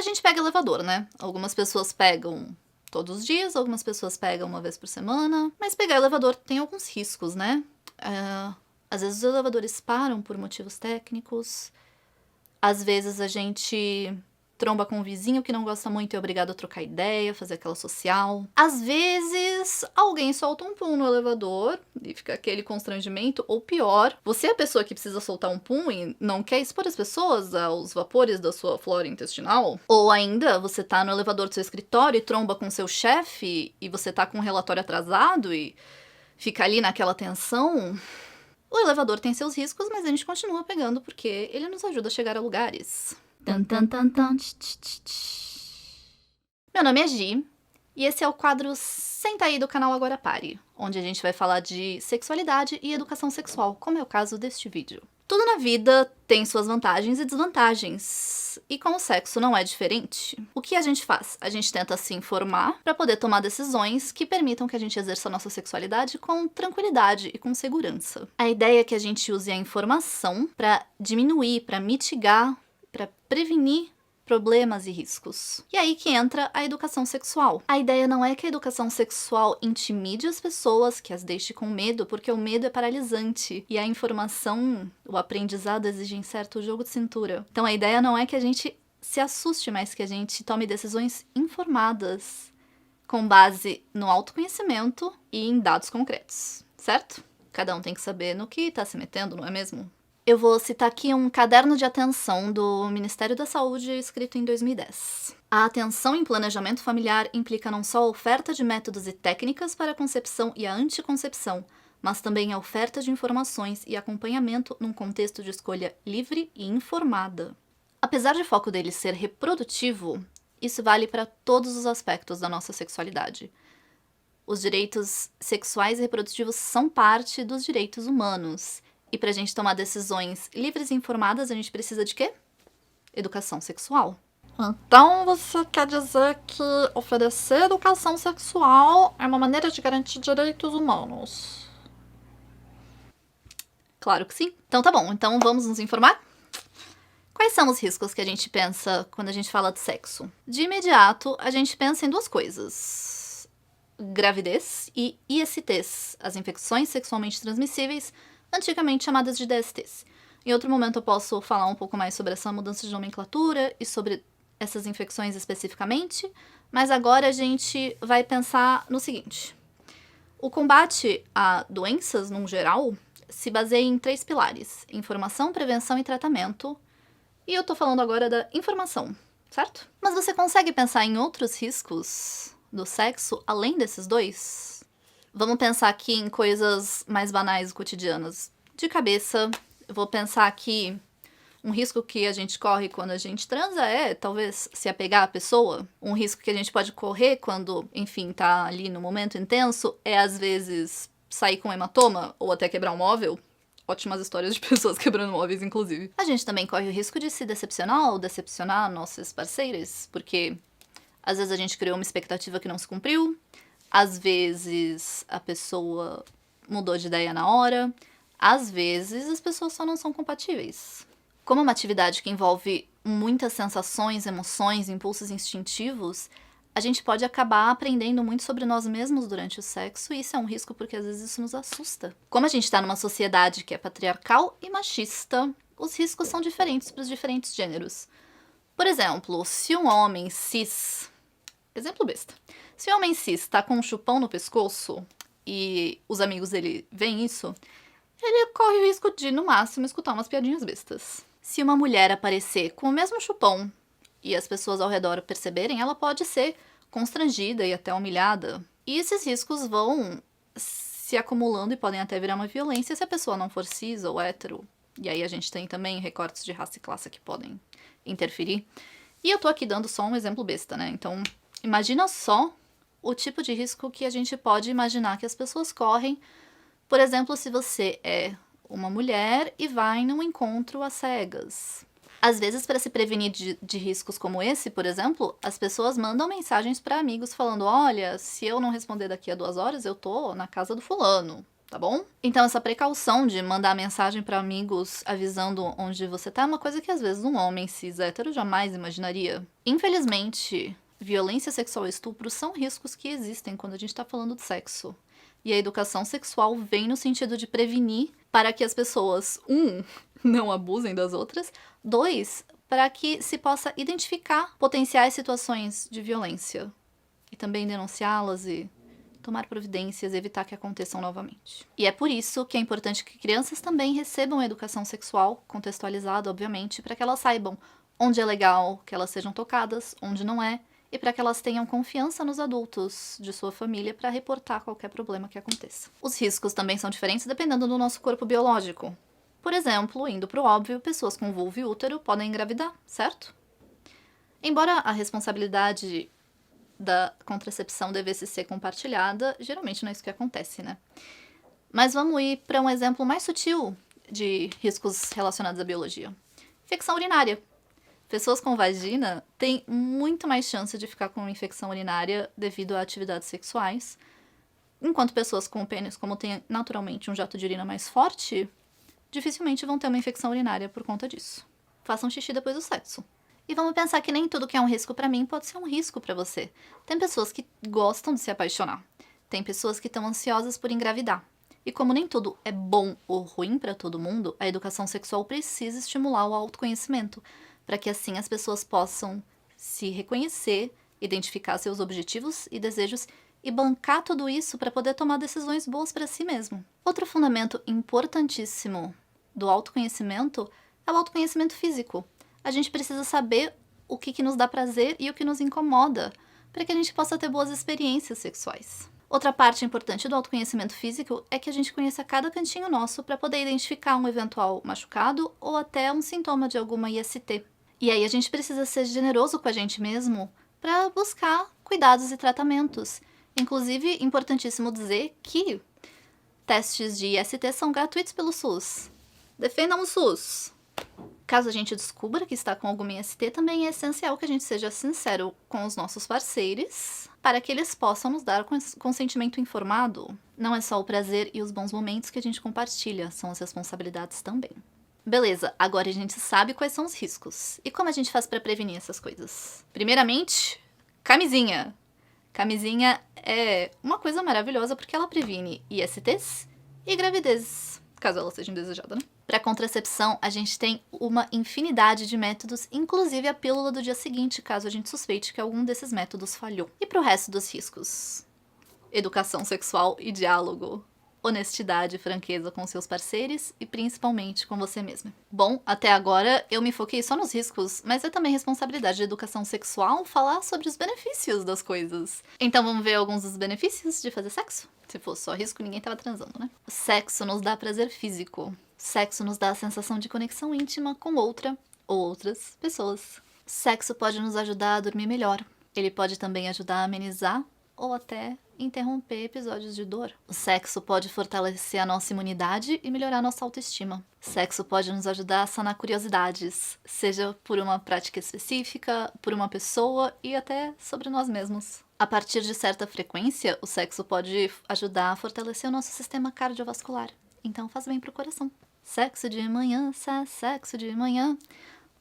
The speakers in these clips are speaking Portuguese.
A gente pega elevador, né? Algumas pessoas pegam todos os dias, algumas pessoas pegam uma vez por semana. Mas pegar elevador tem alguns riscos, né? Às vezes os elevadores param por motivos técnicos. Às vezes a gente tromba com um vizinho que não gosta muito e é obrigado a trocar ideia, fazer aquela social. Às vezes, alguém solta um pum no elevador e fica aquele constrangimento. Ou pior, você é a pessoa que precisa soltar um pum e não quer expor as pessoas aos vapores da sua flora intestinal. Ou ainda, você tá no elevador do seu escritório e tromba com seu chefe e você tá com um relatório atrasado e fica ali naquela tensão. O elevador tem seus riscos, mas a gente continua pegando porque ele nos ajuda a chegar a lugares. Tan, tan, tan, tan, tch, tch, tch, tch. Meu nome é Gi, e esse é o quadro Senta aí do canal Agora Pare, onde a gente vai falar de sexualidade e educação sexual, como é o caso deste vídeo. Tudo na vida tem suas vantagens e desvantagens, e com o sexo não é diferente. O que a gente faz? A gente tenta se informar para poder tomar decisões que permitam que a gente exerça a nossa sexualidade com tranquilidade e com segurança. A ideia é que a gente use a informação para diminuir, para mitigar, para prevenir problemas e riscos. E aí que entra a educação sexual. A ideia não é que a educação sexual intimide as pessoas, que as deixe com medo, porque o medo é paralisante e a informação, o aprendizado exigem certo jogo de cintura. Então a ideia não é que a gente se assuste, mas que a gente tome decisões informadas, com base no autoconhecimento e em dados concretos, certo? Cada um tem que saber no que tá se metendo, não é mesmo? Eu vou citar aqui um caderno de atenção do Ministério da Saúde, escrito em 2010. A atenção em planejamento familiar implica não só a oferta de métodos e técnicas para a concepção e a anticoncepção, mas também a oferta de informações e acompanhamento num contexto de escolha livre e informada. Apesar de o foco dele ser reprodutivo, isso vale para todos os aspectos da nossa sexualidade. Os direitos sexuais e reprodutivos são parte dos direitos humanos. E pra gente tomar decisões livres e informadas, a gente precisa de quê? Educação sexual. Então você quer dizer que oferecer educação sexual é uma maneira de garantir direitos humanos? Claro que sim. Então tá bom, então vamos nos informar? Quais são os riscos que a gente pensa quando a gente fala de sexo? De imediato, a gente pensa em duas coisas: gravidez e ISTs, as infecções sexualmente transmissíveis, antigamente chamadas de DSTs. Em outro momento eu posso falar um pouco mais sobre essa mudança de nomenclatura e sobre essas infecções especificamente, mas agora a gente vai pensar no seguinte: o combate a doenças, num geral, se baseia em 3 pilares: informação, prevenção e tratamento. E eu tô falando agora da informação, certo? Mas você consegue pensar em outros riscos do sexo além desses dois? Vamos pensar aqui em coisas mais banais e cotidianas. De cabeça, eu vou pensar aqui um risco que a gente corre quando a gente transa é, talvez, se apegar à pessoa. Um risco que a gente pode correr quando, enfim, tá ali no momento intenso é, às vezes, sair com hematoma ou até quebrar um móvel. Ótimas histórias de pessoas quebrando móveis, inclusive. A gente também corre o risco de se decepcionar ou decepcionar nossos parceiros, porque às vezes a gente criou uma expectativa que não se cumpriu. Às vezes a pessoa mudou de ideia na hora. Às vezes as pessoas só não são compatíveis. Como é uma atividade que envolve muitas sensações, emoções, impulsos instintivos, a gente pode acabar aprendendo muito sobre nós mesmos durante o sexo, e isso é um risco porque às vezes isso nos assusta. Como a gente está numa sociedade que é patriarcal e machista, os riscos são diferentes para os diferentes gêneros. Por exemplo, se um homem cis... Exemplo besta. Se o homem cis tá com um chupão no pescoço e os amigos dele veem isso, ele corre o risco de, no máximo, escutar umas piadinhas bestas. Se uma mulher aparecer com o mesmo chupão e as pessoas ao redor perceberem, ela pode ser constrangida e até humilhada. E esses riscos vão se acumulando e podem até virar uma violência se a pessoa não for cis ou hétero. E aí a gente tem também recortes de raça e classe que podem interferir. E eu tô aqui dando só um exemplo besta, né? Então, imagina só o tipo de risco que a gente pode imaginar que as pessoas correm. Por exemplo, se você é uma mulher e vai num encontro às cegas. Às vezes, para se prevenir de riscos como esse, por exemplo, as pessoas mandam mensagens para amigos falando: olha, se eu não responder daqui a 2 horas, eu tô na casa do fulano. tá bom? Então essa precaução de mandar mensagem pra amigos avisando onde você tá é uma coisa que às vezes um homem cis hétero jamais imaginaria. Infelizmente, violência sexual e estupro são riscos que existem quando a gente tá falando de sexo. E a educação sexual vem no sentido de prevenir para que as pessoas, não abusem das outras, 2, para que se possa identificar potenciais situações de violência e também denunciá-las e tomar providências e evitar que aconteçam novamente. E é por isso que é importante que crianças também recebam a educação sexual, contextualizada, obviamente, para que elas saibam onde é legal que elas sejam tocadas, onde não é, e para que elas tenham confiança nos adultos de sua família para reportar qualquer problema que aconteça. Os riscos também são diferentes dependendo do nosso corpo biológico. Por exemplo, indo pro óbvio, pessoas com vulva e útero podem engravidar, certo? Embora a responsabilidade da contracepção devesse ser compartilhada, geralmente não é isso que acontece, né? Mas vamos ir para um exemplo mais sutil de riscos relacionados à biologia. Infecção urinária. Pessoas com vagina têm muito mais chance de ficar com infecção urinária devido a atividades sexuais, enquanto pessoas com pênis, como têm naturalmente um jato de urina mais forte, dificilmente vão ter uma infecção urinária por conta disso. Façam xixi depois do sexo. E vamos pensar que nem tudo que é um risco pra mim pode ser um risco pra você. Tem pessoas que gostam de se apaixonar. Tem pessoas que estão ansiosas por engravidar. E como nem tudo é bom ou ruim pra todo mundo, a educação sexual precisa estimular o autoconhecimento, para que assim as pessoas possam se reconhecer, identificar seus objetivos e desejos e bancar tudo isso para poder tomar decisões boas para si mesmo. Outro fundamento importantíssimo do autoconhecimento é o autoconhecimento físico. A gente precisa saber o que nos dá prazer e o que nos incomoda, para que a gente possa ter boas experiências sexuais. Outra parte importante do autoconhecimento físico é que a gente conheça cada cantinho nosso para poder identificar um eventual machucado ou até um sintoma de alguma IST. E aí a gente precisa ser generoso com a gente mesmo para buscar cuidados e tratamentos. Inclusive, importantíssimo dizer que testes de IST são gratuitos pelo SUS. Defendam o SUS! Caso a gente descubra que está com alguma IST, também é essencial que a gente seja sincero com os nossos parceiros, para que eles possam nos dar consentimento informado. Não é só o prazer e os bons momentos que a gente compartilha, são as responsabilidades também. Beleza, agora a gente sabe quais são os riscos. E como a gente faz para prevenir essas coisas? Primeiramente, camisinha. Camisinha é uma coisa maravilhosa porque ela previne ISTs e gravidezes, caso ela seja indesejada, né? Para contracepção, a gente tem uma infinidade de métodos, inclusive a pílula do dia seguinte, caso a gente suspeite que algum desses métodos falhou. E pro resto dos riscos? Educação sexual e diálogo. Honestidade e franqueza com seus parceiros e principalmente com você mesma. Bom, até agora eu me foquei só nos riscos, mas é também responsabilidade de educação sexual falar sobre os benefícios das coisas. Então vamos ver alguns dos benefícios de fazer sexo? Se fosse só risco, ninguém tava transando, né? O sexo nos dá prazer físico. Sexo nos dá a sensação de conexão íntima com outra ou outras pessoas. Sexo pode nos ajudar a dormir melhor. Ele pode também ajudar a amenizar ou até interromper episódios de dor. O sexo pode fortalecer a nossa imunidade e melhorar a nossa autoestima. Sexo pode nos ajudar a sanar curiosidades, seja por uma prática específica, por uma pessoa e até sobre nós mesmos. A partir de certa frequência, o sexo pode ajudar a fortalecer o nosso sistema cardiovascular. Então faz bem pro coração. Sexo de manhã, sexo de manhã.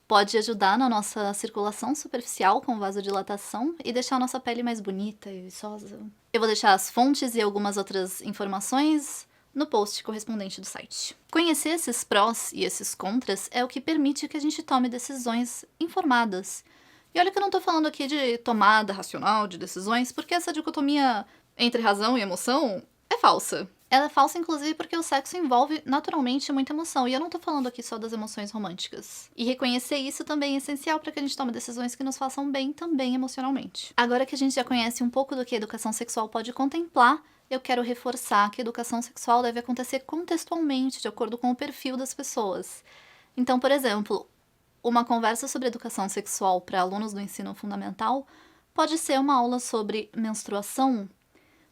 Pode ajudar na nossa circulação superficial com vasodilatação e deixar a nossa pele mais bonita e viçosa. Eu vou deixar as fontes e algumas outras informações no post correspondente do site. Conhecer esses prós e esses contras é o que permite que a gente tome decisões informadas. E olha que eu não tô falando aqui de tomada racional de decisões, porque essa dicotomia entre razão e emoção é falsa. Ela é falsa, inclusive, porque o sexo envolve naturalmente muita emoção. E eu não tô falando aqui só das emoções românticas. E reconhecer isso também é essencial para que a gente tome decisões que nos façam bem também emocionalmente. Agora que a gente já conhece um pouco do que a educação sexual pode contemplar, eu quero reforçar que a educação sexual deve acontecer contextualmente, de acordo com o perfil das pessoas. Então, por exemplo, uma conversa sobre educação sexual para alunos do ensino fundamental pode ser uma aula sobre menstruação,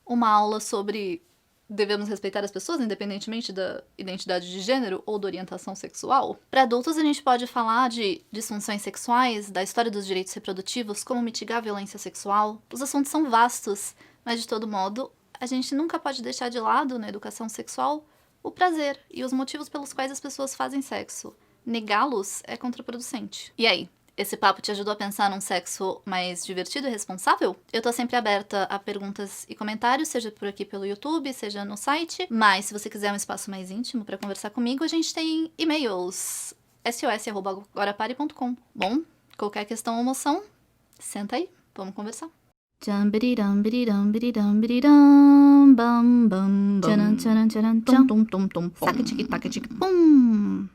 uma aula sobre devemos respeitar as pessoas, independentemente da identidade de gênero ou da orientação sexual. Para adultos, a gente pode falar de disfunções sexuais, da história dos direitos reprodutivos, como mitigar a violência sexual. Os assuntos são vastos, mas de todo modo, a gente nunca pode deixar de lado, na educação sexual, o prazer e os motivos pelos quais as pessoas fazem sexo. Negá-los é contraproducente. E aí? Esse papo te ajudou a pensar num sexo mais divertido e responsável? Eu tô sempre aberta a perguntas e comentários, seja por aqui pelo YouTube, seja no site. Mas se você quiser um espaço mais íntimo pra conversar comigo, a gente tem e-mails sos@agorapare.com. Bom, qualquer questão ou emoção, senta aí, vamos conversar. Tchan biriram biriram biriram biriram bam bam bam. Tcharam tcharam tcharam tcham tum tum tum. Saque tique taque tique pum.